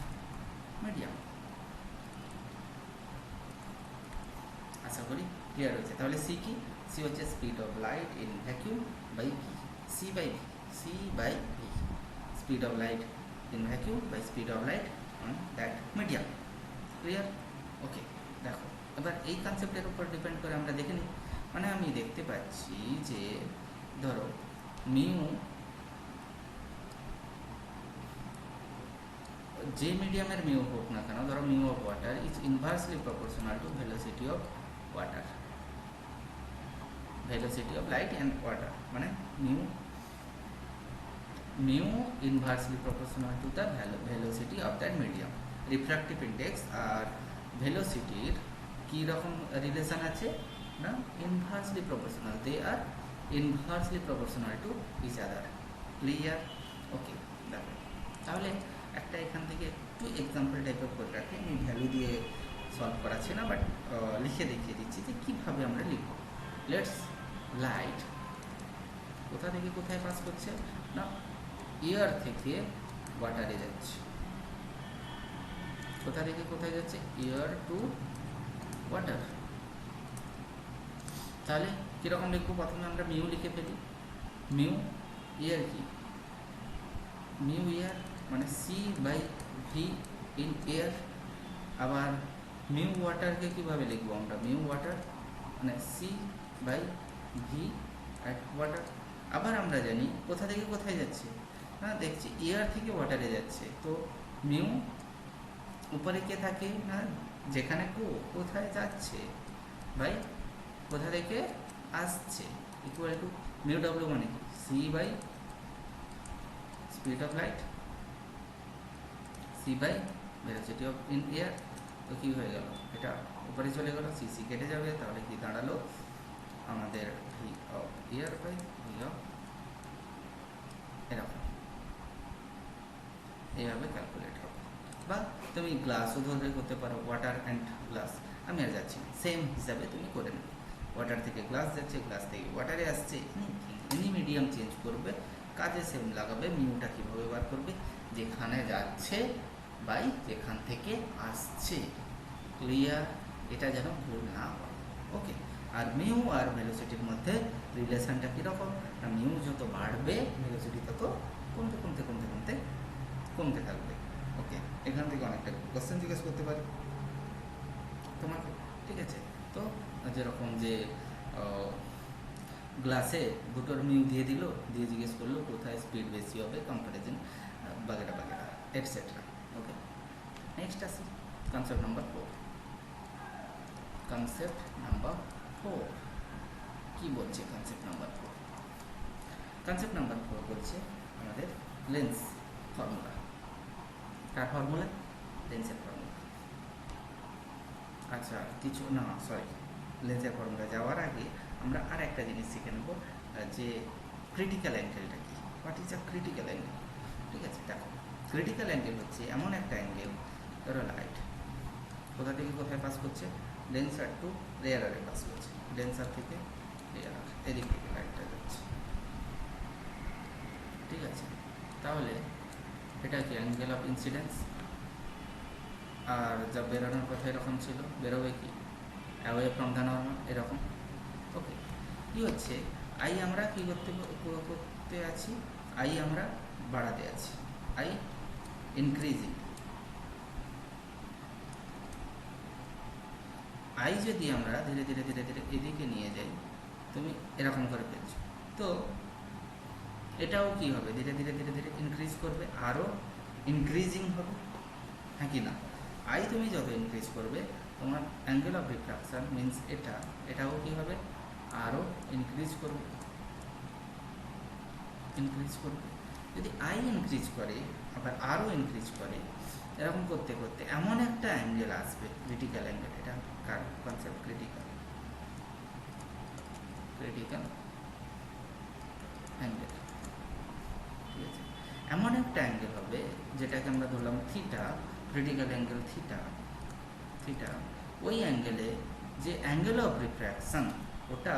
medium. আশা করি ক্লিয়ার হয়েছে। তাহলে সি কি, সি হচ্ছে speed of light in vacuum by V, C by V, speed of light in vacuum by speed of light on that medium. Clear? Okay, দেখো এবার এই কনসেপ্টের উপর depend করে আমরা দেখে নিই। মানে আমি দেখতে পাচ্ছি যে ধরো মিউ, যে মিডিয়ামের মিউ হোক না কেন, ধরো mu of water is inversely proportional to velocity of water, velocity of light and water, মানে mu inversely proportional to the velocity of that medium. Refractive index আর ভেলোসিটির কী রকম রিলেশন আছে না, inversely proportional, they are inversely proportional to each other. Clear? Okay, দেখো তাহলে একটা এখান থেকে একটু এক্সাম্পল টাইপের করে রাখি, আমি ভ্যালু দিয়ে সলভ করাচ্ছি না, বাট লিখে দেখিয়ে দিচ্ছি যে কীভাবে আমরা লিখব। লেটস লাইট কোথা থেকে কোথায় পাস করছে না, এয়ার থেকে ওয়াটারে যাচ্ছে। কোথা থেকে কোথায় যাচ্ছে, এয়ার টু ওয়াটার। তাহলে কীরকম লিখবো, প্রথমে আমরা মিউ লিখে ফেলি। মিউ এয়ার কি, মিউ এয়ার মানে c by v in air. আবার মিউ ওয়াটারকে কীভাবে লিখবো আমরা, মিউ ওয়াটার মানে c by v at water. আবার আমরা জানি কোথা থেকে কোথায় যাচ্ছে না, দেখছি এয়ার থেকে ওয়াটারে যাচ্ছে, তো মিউ উপরে কে থাকে না, যেখানে কোথায় যাচ্ছে বাই কোথা থেকে আসছে, ইকুয়াল টু মিউ ডাব্লিউ মানে কি, c by speed of light, c by velocity of in air. তো কী হয়ে গেল, এটা উপরে চলে গেল, সি কেটে যাবে, তাহলে কি দাঁড়ালো আমাদের v of air by v of, এরকম এইভাবে ক্যালকুলেট হবে। বা তুমি গ্লাসও ধরে করতে পারো, ওয়াটার অ্যান্ড গ্লাস, আমি আর যাচ্ছি না, সেম হিসাবে তুমি করে নেবে। ওয়াটার থেকে গ্লাস যাচ্ছে, গ্লাস থেকে ওয়াটারে আসছে, এনি মিডিয়াম চেঞ্জ করবে, কাজে সেম লাগাবে। মিউটা কীভাবে বার করবে, যেখানে যাচ্ছে বাই যেখান থেকে আসছে, ক্লিয়ার? এটা যেন ভুল না হয়। ওকে, আর মিউ আর ভেলোসিটির মধ্যে রিলেশনটা কীরকম না, মিউ যত বাড়বে ভেলোসিটি তত কমতে কমতে কমতে কমতে কমতে থাকবে। ওকে, এখান থেকে অনেকটা কোশ্চেন জিজ্ঞেস করতে পারি তোমাকে, ঠিক আছে? তো যেরকম যে গ্লাসে দুটোর মিউ দিয়ে দিল, দিয়ে জিজ্ঞেস করলো কোথায় স্পিড বেশি হবে, কম্পারিজন বাগেরা বাগেরা এটসেট্রা। ওকে, নেক্সট আসি কনসেপ্ট নাম্বার 4। কনসেপ্ট নাম্বার 4 কি বলছে? কনসেপ্ট নাম্বার 4, কনসেপ্ট নাম্বার 4 বলছে আমাদের লেন্স ফর্মুলা। কার ফর্মুলা? লেন্সের ফর্মুলা। আচ্ছা, কিছু না, সরি, লেন্সের ফর্মুলা যাওয়ার আগে আমরা আর একটা জিনিস শিখে নেব, যে ক্রিটিক্যাল অ্যাঙ্গেলটা কি। What is a critical angle? ঠিক আছে, দেখো, ক্রিটিক্যাল অ্যাঙ্গেল হচ্ছে এমন একটা অ্যাঙ্গেল, ধরো লাইট কোথা থেকে কোথায় পাস করছে, ডেন্সার টু রেয়ারারে পাস করছে, ডেন্সার থেকে রেয়ারার, এদিক থেকে লাইটটা যাচ্ছে, ঠিক আছে? তাহলে এটা কি অ্যাঙ্গেল অফ ইনসিডেন্স, আর যা বেরোনোর কথা এরকম ছিল, বেরোবে কি অ্যাওয়ে ফ্রম দ্য নর্মাল, এরকম। ওকে, কী হচ্ছে, আই আমরা কী করতে আছি, আই আমরা বাড়াতে আছি, আই ইনক্রিজিং। আই যদি আমরা ধীরে ধীরে ধীরে ধীরে এদিকে নিয়ে যাই, তুমি এরকম করে ফেলছো, তো এটাও কি হবে, ধীরে ধীরে ধীরে ধীরে ইনক্রিজ করবে, আরও ইনক্রিজিং হবে, হ্যাঁ কি না? আই তুমি যত ইনক্রিজ করবে, তোমার অ্যাঙ্গেল অফ রিফ্রাকশান মিন্স এটাও কী হবে, আরও ইনক্রিজ করবে, ইনক্রিজ করবে। যদি আই ইনক্রিজ করে আবার আরও ইনক্রিজ করে, এরকম করতে করতে এমন একটা অ্যাঙ্গেল আসবে, ক্রিটিক্যাল অ্যাঙ্গেল। এটা কার কনসেপ্ট? ক্রিটিক্যাল, ক্রিটিক্যাল অ্যাঙ্গেল, ঠিক আছে? এমন একটা অ্যাঙ্গেল হবে যেটাকে আমরা ধরলাম theta, critical angle theta. Theta ওই অ্যাঙ্গেলে যে অ্যাঙ্গেল অফ রিফ্র্যাকশন, ওটা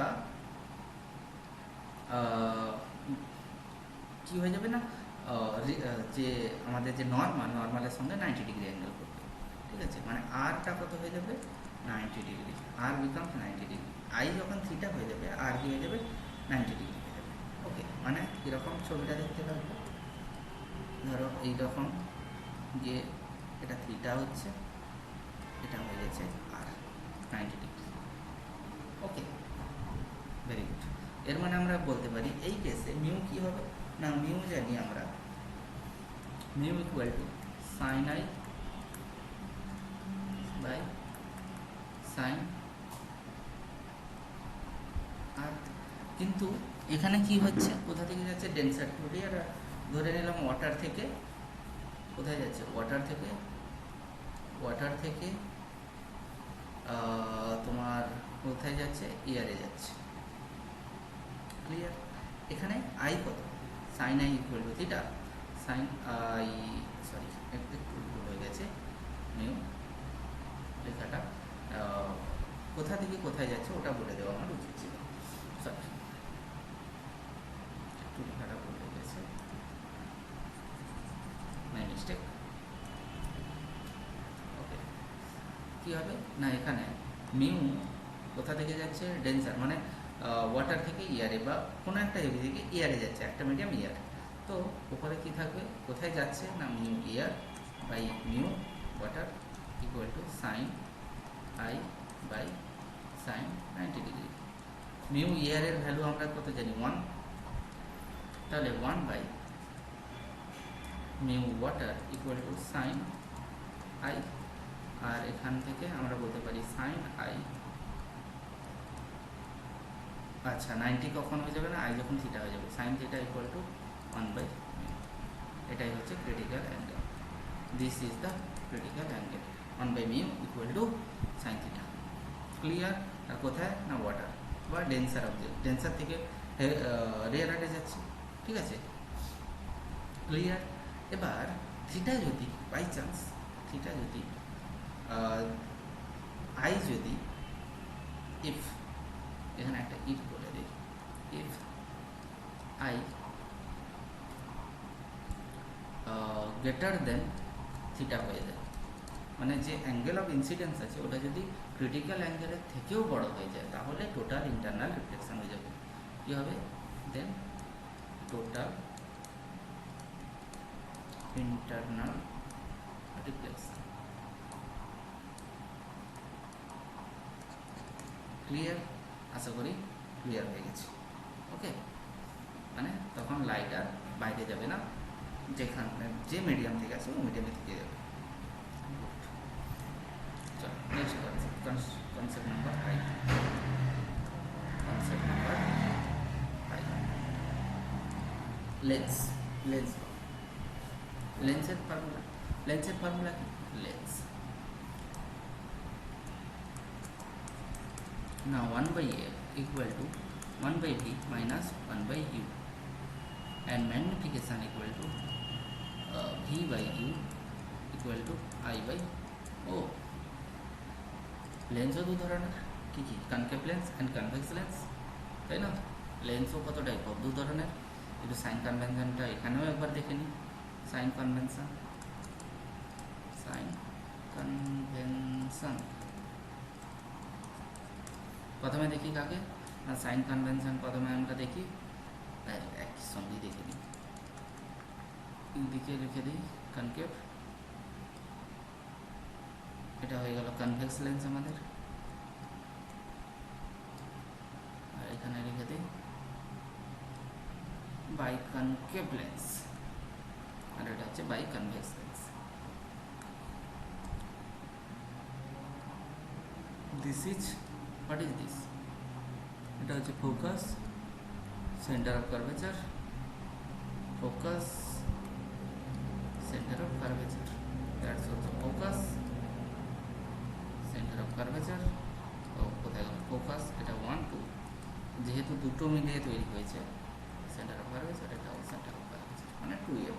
কি হয়ে যাবে না, যে আমাদের যে নর্মালের সঙ্গে 90 ডিগ্রি অ্যাঙ্গেল করবে, ঠিক আছে? মানে আরটা কত হয়ে যাবে, 90 degree, r becomes 90 degree. I যখন থিটা হয়ে যাবে, আর কি হয়ে যাবে, 90 ডিগ্রি হয়ে যাবে। ওকে, মানে কীরকম ছবিটা দেখতে পারবে, ধরো এইরকম, যে এটা থিটা হচ্ছে, এটা হয়ে গেছে আর 90 ডিগ্রি। ওকে, ভেরি গুড। এর মানে আমরা বলতে পারি এই কেসে মিউ কি হবে না, মিউ জানি আমরা, mu equal to sine i by sine r. কিন্তু এখানে কি হচ্ছে, কোথা থেকে যাচ্ছে, ডেন্সার টু রেয়ারার। ধরে নিলাম ওয়াটার থেকে কোথায় যাচ্ছে, ওয়াটার থেকে তোমার কোথায় যাচ্ছে, এয়ারে যাচ্ছে, ক্লিয়ার? এখানে আই কত, sine i equal to theta, sine i, sorry একটু ভুল হয়ে গেছে, নিউ লেখাটা কোথা থেকে কোথায় যাচ্ছে ওটা বলে দেওয়া আমার উচিত ছিল, সরি একটু লেখাটা ভুল হয়ে গেছে, মাই মিস্টেক। ওকে, কী হবে না, এখানে মিউ কোথা থেকে যাচ্ছে, ডেন্সার মানে ওয়াটার থেকে ইয়ারে, বা কোনো একটা হেভি থেকে ইয়ারে যাচ্ছে, একটা মিডিয়াম ইয়ার। তো ওপরে কী থাকবে, কোথায় যাচ্ছে না, mu air by mu water equal to sine i by sine 90 degree. Mu ইয়ারের ভ্যালু আমরা কত জানি, 1, তাহলে 1 by mu water equal to sine i, আর এখান থেকে আমরা বলতে পারি সাইন আই, আচ্ছা 90 কখন হয়ে যাবে না, আই যখন থিটা হয়ে যাবে, sine theta equal to 1 by mu. এটাই হচ্ছে critical angle, this is the critical angle, 1 by mu equal to sine theta, clear? আর কোথায় না, ওয়াটার বা ডেন্সার অবজেক্ট, ডেন্সার থেকে রেয়ারারে যাচ্ছে, ঠিক আছে, ক্লিয়ার? এবার থিটা যদি বাই চান্স, থিটা যদি আই যদি, ইফ, এখানে একটা ইফ বলে দিই, if I greater than theta হয়ে যায়, মানে যে অ্যাঙ্গেল অফ ইনসিডেন্স আছে ওটা যদি ক্রিটিক্যাল অ্যাঙ্গেলের থেকেও বড় হয়ে যায় তাহলে টোটাল ইন্টারনাল রিফ্লেকশন হয়ে যাবে। কী হবে দেন টোটাল ইন্টারনাল রিফ্লেকশন। ক্লিয়ার? আশা করি ক্লিয়ার হয়ে গেছে। ওকে, মানে তখন লাইট আর বাইরে যাবে না, যেখানে যে মিডিয়াম থেকে আসে ওই মিডিয়ামে থেকে যাবে। চলো next concept number 5। Concept number 5, lens. লেন্সের ফর্মুলা কি? Lens now 1/f equal to 1/v minus 1/u and magnification equal to v/u equal to I/o। লেন্সও দু ধরনের, কী কী? Concave lens and convex lens, তাই না? লেন্সও কত টাইপ অফ? দু ধরনের। একটু সাইন কনভেনশনটা এখানেও একবার দেখে নিই। সাইন কনভেনশন প্রথমে দেখি কাকে না, সাইন কনভেনশন প্রথমে আমরা দেখি, একই সঙ্গে দেখে নিই। দিকে লিখে দিই কনকেভ, এটা হয়ে গেল কনভেক্স লেন্স আমাদের, আর এখানে লিখে দিই বাইকনকেভ লেন্স, আর এটা হচ্ছে biconvex lens. This is what is this? এটা হচ্ছে focus, centre of curvature, focus, centre of curvature, that's also focus, centre of curvature. ও কোথায় গেল ফোকাস? এটা 1 2, যেহেতু দুটো মিলিয়ে তৈরি হয়েছে সেন্টার অফ কার্ভেচার, এটাও সেন্টার অফ কার্ভেচার, মানে 2f।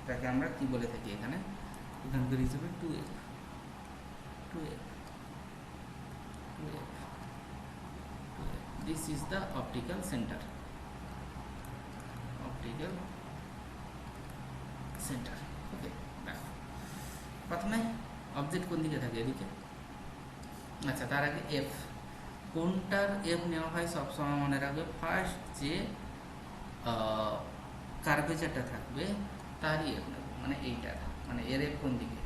এটাকে আমরা কি বলে থাকি এখানে, এখানকার হিসেবে 2f। This is the optical center. ওকে, দেখো প্রথমে অবজেক্ট কোন দিকে থাকে? এদিকে। আচ্ছা, তার আগে এফ, কোনটার এফ নেওয়া হয় সবসময় মনে রাখবে, ফার্স্ট যে কার্ভেচারটা থাকবে তারই এফ নেব, মানে এইটার, মানে এর এফ কোন দিকে?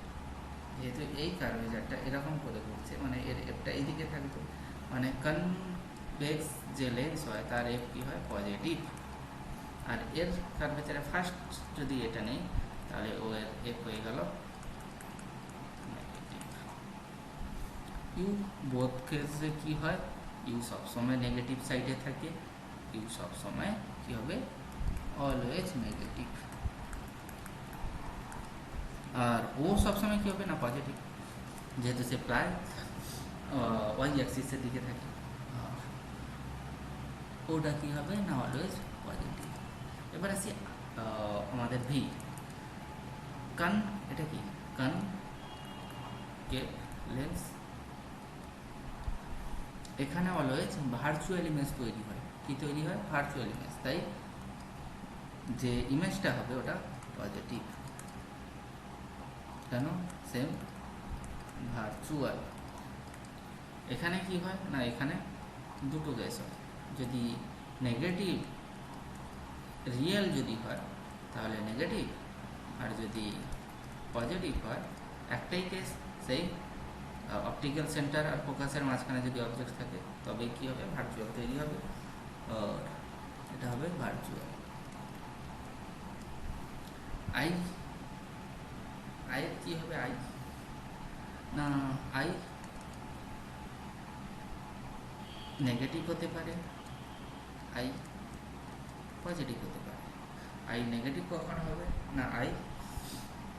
যেহেতু এই কার্ভেচারটা এরকম করে ঘুরছে, মানে এর এফটা এইদিকে থাকবে, মানে কনভেক্স যে লেন্স হয় তার এফ কী হয়? পজিটিভ। আর এর কার্ভেচারে ফার্স্ট যদি এটা নেই তাহলে ও এর এফ হয়ে গেল নেগেটিভ। ইউ বোথ কেসে কী হয়? ইউ সবসময় নেগেটিভ সাইডে থাকে, ইউ সবসময় কী হবে? Always negative. আর ও সবসময় কী হবে? না পজিটিভ, যেহেতু সে প্রায় ওয়াই অ্যাক্সিসের দিকে থাকে। ওটা কী হবে? না অলওয়েজ পজিটিভ। এবার আসি আমাদের ভি, কান, এটা কি? কান কে লেন্স, এখানে অলওয়েজ ভার্চুয়াল ইমেজ তৈরি হয়। কি তৈরি হয়? Virtual image. তাই যে ইমেজটা হবে ওটা পজিটিভ। কেন? Same virtual. এখানে কি হয় না, এখানে দুটো কেস হয়। যদি নেগেটিভ রিয়েল যদি হয় তাহলে নেগেটিভ, আর যদি পজিটিভ হয় একটাই কেস, সেই অপটিক্যাল সেন্টার আর ফোকাসের মাঝখানে যদি অবজেক্ট থাকে তবে কী হবে? ভার্চুয়াল তৈরি হবে, আর এটা হবে ভার্চুয়াল। আই, আয়ের কী হবে? আই না, আই নেগেটিভ হতে পারে, আই পজিটিভ হতে পারে। আই নেগেটিভ কখন হবে? না, আই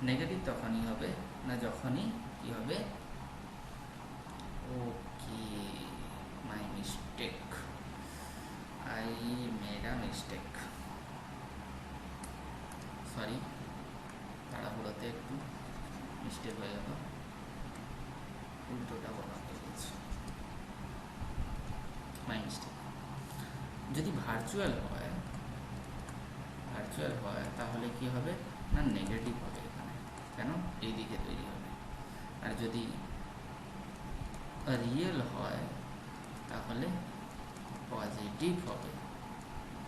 নেগেটিভ তখনই হবে না যখনই কী হবে? Okay, my mistake, I made a mistake, sorry, তাড়াহুড়োতে একটু মিস্টেক হয়ে গেল, উল্টোটা বলা হয়ে গেছে, মাই মিস্টেক। যদি ভার্চুয়াল হয় তাহলে কি হবে? না নেগেটিভ হবে এখানে। কেন? এই দিকে তৈরি হবে। আর যদি রিয়েল হয় তাহলে পজিটিভ হবে,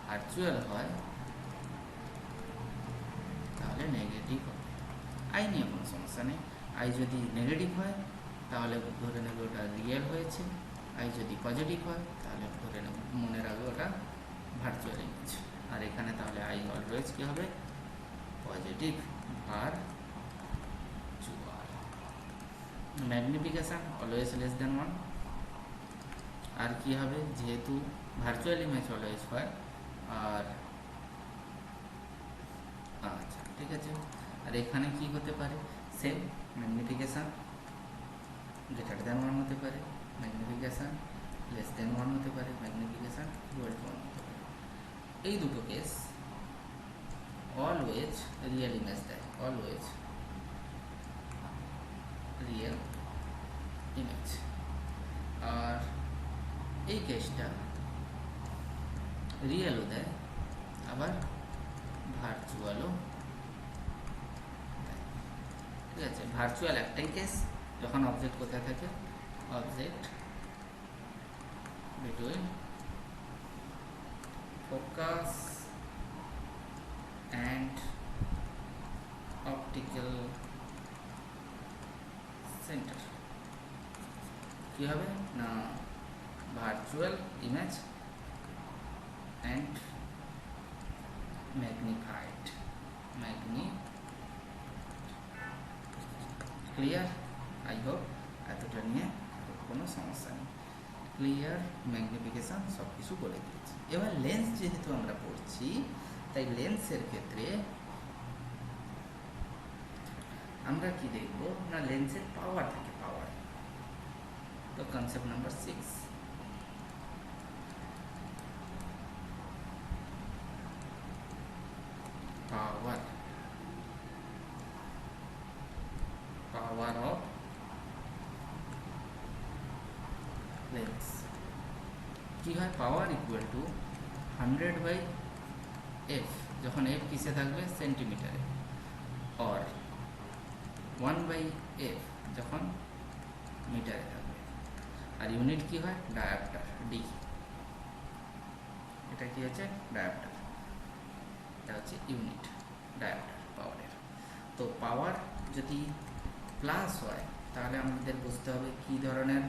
ভার্চুয়াল হয় তাহলে নেগেটিভ হবে। আই নিয়ে কোনো সমস্যা নেই। আই যদি নেগেটিভ হয় তাহলে ধরে নেবে ওটা রিয়েল হয়েছে, আই যদি পজিটিভ হয় তাহলে ধরে নেবে, মনে রাখবে ওটা ভার্চুয়াল ইমেজ। আর এখানে তাহলে আই অলওয়েজ কী হবে, positive virtual. Magnification always less than 1। আর কি হবে, যেহেতু ভার্চুয়াল ইমেজ অলওয়েজ হয়, আর আচ্ছা ঠিক আছে। আর এখানে কি হতে পারে, সেম ম্যাগনিফিকেশান গ্রেটার দেন 1 হতে পারে, ম্যাগনিফিকেশান লেস দেন 1 হতে পারে, ম্যাগনিফিকেশান ইকুয়াল টু 1 হতে পারে। এই দুটো কেস অলওয়েজ রিয়েল ইমেজ দেয়, অলওয়েজ রিয়েল ইমেজ। আর এই কেসটা রিয়েলও দেয় আবার ভার্চুয়ালও দেয়। ঠিক আছে, ভার্চুয়াল একটাই কেস, যখন অবজেক্ট কোথায় থাকে, object between focus and optical centre. কী হবে না, virtual image and magnified, clear? I hope এতটা নিয়ে কোনো সমস্যা নেই, ক্লিয়ার। ম্যাগনিফিকেশান সব কিছু বলে দিয়েছি। এবার লেন্স যেহেতু আমরা পড়ছি, তাই লেন্সের ক্ষেত্রে আমরা কি দেখব না, লেন্সের পাওয়ার থাকে, পাওয়ার। তো concept number 6, power, power of lens. কি হয়, পাওয়ার ইকুয়াল টু 100/f, যখন f কিসে থাকবে, সেন্টিমিটারে, और 1/f যখন মিটারে থাকবে। আর ইউনিট কি হয়, ডায়াপ্টার, ডি। এটা কি হচ্ছে, ডায়াপ্টার, এটা হচ্ছে ইউনিট ডায়াপ্টার পাওয়ারের। তো পাওয়ার যদি প্লাস হয় তাহলে আমাদের বুঝতে হবে কী ধরনের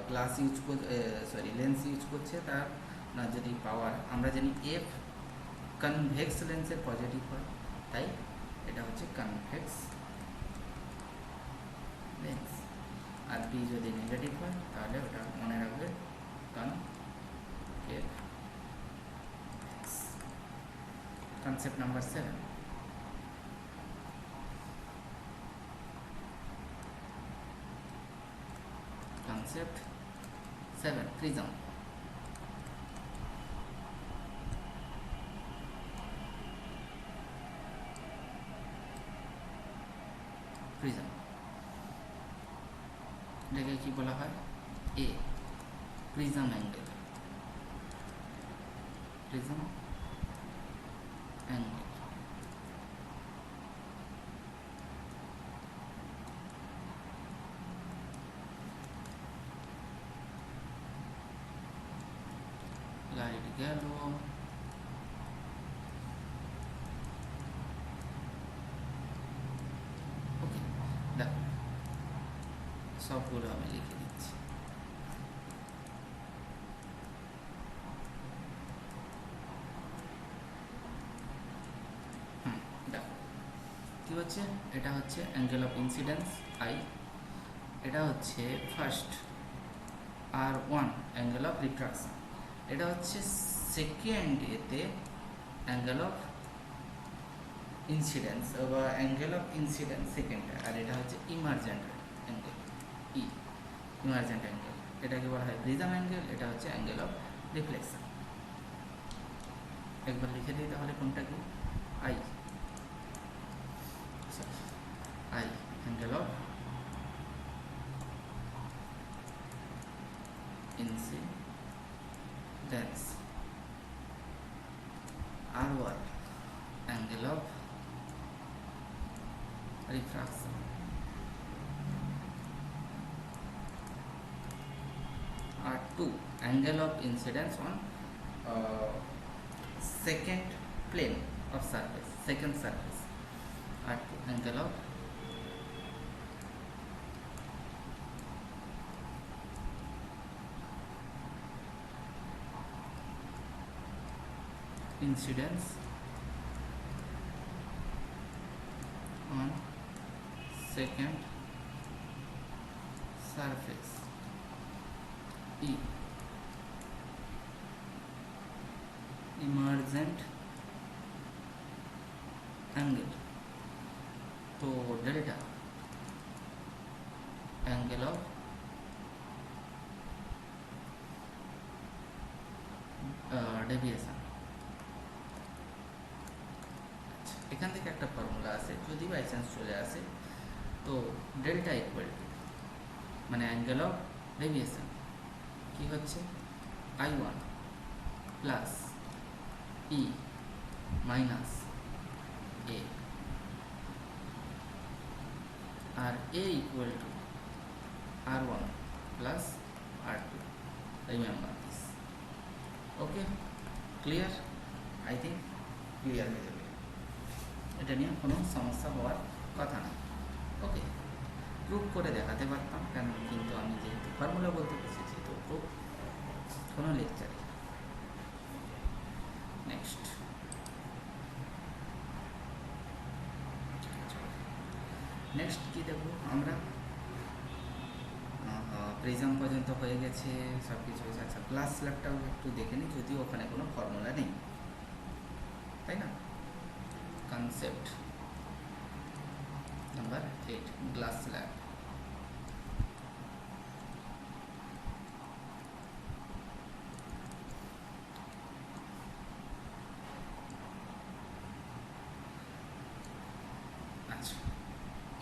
গ্লাস ইউজ লেন্স ইউজ করছে তার। না, যদি পাওয়ার আমরা জানি এফ কনভেক্স লেন্সের পজিটিভ হয়, তাই এটা হচ্ছে কনভেক্স লেন্স। আর পি যদি নেগেটিভ হয় তাহলে ওটা মনে রাখবে convex. Concept number 7, concept 7, prism। Prism এটাকে কি বলা হয়, A prism angle, prism angle. Light গেল, ওকে, দেখো সবগুলো আমি লিখে দিচ্ছি। দেখো কী হচ্ছে, এটা হচ্ছে অ্যাঙ্গেল অফ ইনসিডেন্স আই, এটা হচ্ছে first R1 angle of refraction, এটা হচ্ছে সেকেন্ড এতে অ্যাঙ্গেল অফ ইনসিডেন্স বা অ্যাঙ্গেল অফ ইনসিডেন্স সেকেন্ডে। আর এটা হচ্ছে ইমার্জেন্ট অ্যাঙ্গেল, ই ইমার্জেন্ট অ্যাঙ্গেল, এটাকে বলা হয় প্রিজম অ্যাঙ্গেল, এটা হচ্ছে অ্যাঙ্গেল অফ রিফ্লেকশন। একবার লিখে দিই তাহলে কোনটা কি, I, I angle of incidence, R1 angle of refraction. angle of incidence on second plane of surface, second surface. R2 angle of incidence on second surface. E emergent angle, तो delta angle of deviation। এখান থেকে একটা formula আছে, যদি by chance চলে আসে তো delta equal to মানে অ্যাঙ্গেল অফ ডেভিয়েশন কি হচ্ছে I1 plus e minus A, আর A equal to R1 plus R2। Remember this. Okay, clear? I think clear হয়ে যাবে, এটা নিয়ে কোনো সমস্যা হওয়ার কথা না। ওকে, প্রুফ করে দেখাতে পারতাম কেন, কিন্তু আমি যেহেতু ফর্মুলা বলতে বসেছি তো প্রুফ কোনো লেকচারে। নেক্সট নেক্সট কি দেখব আমরা? প্রিজম পর্যন্ত হয়ে গেছে, সব কিছু হয়েছে। আচ্ছা, গ্লাস স্ল্যাবটাও একটু দেখে নিই, যদিও ওখানে কোনো ফর্মুলা নেই, তাই না? Concept number 8, glass slab. আচ্ছা,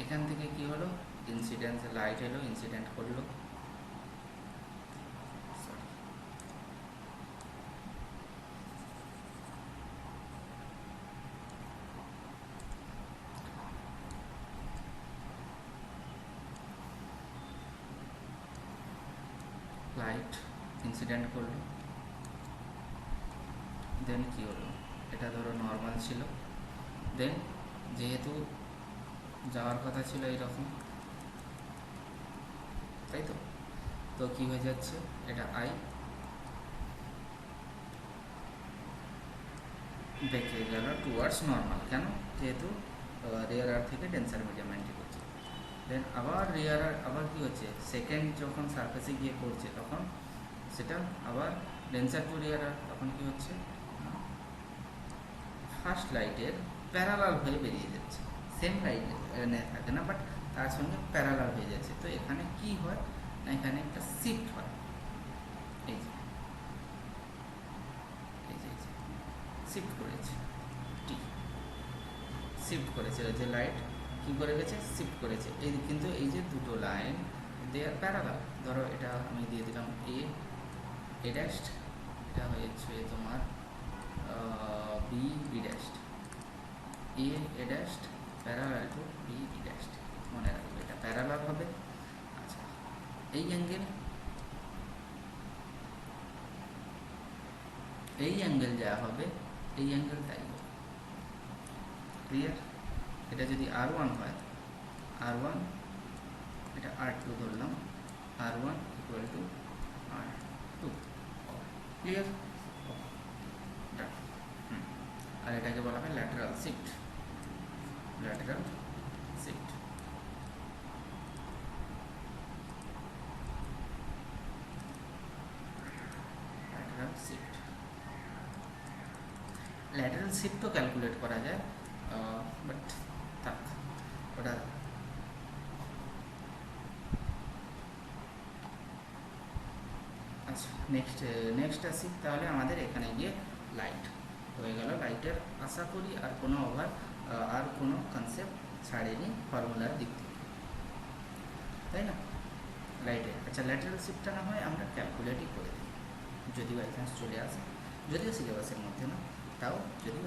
এখান থেকে কি হলো? ইনসিডেন্স লাইট এলো, ইনসিডেন্ট করলো, লাইট ইনসিডেন্ট করলো, দেন কি হলো? এটা ধরো নর্মাল ছিল, দেন যেহেতু যাওয়ার কথা ছিল এইরকম, তাই তো, তো কি হয়ে যাচ্ছে? এটা আই বেঁকে গেল টুয়ার্ডস নর্মাল। কেন? যেহেতু রিয়ার আর্থ থেকে ডেন্সার মিডিয়াম এন্ট্রি করছে। দেন আবার রিয়ার আর্থ আবার কি হচ্ছে? সেকেন্ড যখন সারফেসে গিয়ে করছে তখন সেটা আবার ডেন্সার টু রিয়ার আর্থ, তখন কি হচ্ছে? ফার্স্ট লাইটের প্যারালাল হয়ে বেরিয়ে যাচ্ছে, সেম লাইট থাকে না, বাট তার সঙ্গে প্যারালাল হয়ে যাচ্ছে। তো এখানে কি হয় না, এখানে একটা শিফট হয়, এই যে শিফট করেছে, শিফট করেছে, যে লাইট কী করে গেছে? শিফট করেছে। এই কিন্তু এই যে দুটো লাইন দে আর প্যারালাল। ধরো এটা আমি দিয়ে দিলাম এ ড্যাশড, এটা হয়েছে তোমার B dashed, A dashed parallel to B dashed, মনে রাখবে এটা প্যারালাল হবে। আচ্ছা, এই অ্যাঙ্গেল যা হবে এই অ্যাঙ্গেল তাই হবে। ক্লিয়ার? এটা যদি R1 হয়, R1 এটা R2 ধরলাম, R1 equal to R2। Clear? আর এটাকে বলা হয় lateral shift, lateral shift. Lateral shift, lateral শিফটও ক্যালকুলেট করা যায়, বাট থাক ওটা। আচ্ছা, নেক্সট আসি তাহলে। আমাদের এখানে গিয়ে লাইট হয়ে গেল। লাইটের আশা করি আর কোনো আর কোনো কনসেপ্ট ছাড়েনি ফর্মুলার দিক থেকে, তাই না? লাইটের আচ্ছা, ল্যাটারাল শিফটটা না হয় আমরা ক্যালকুলেটই করে দিই যদি বাই চান্স চলে আসে, যদিও সিলেবাসের মধ্যে না, তাও যদি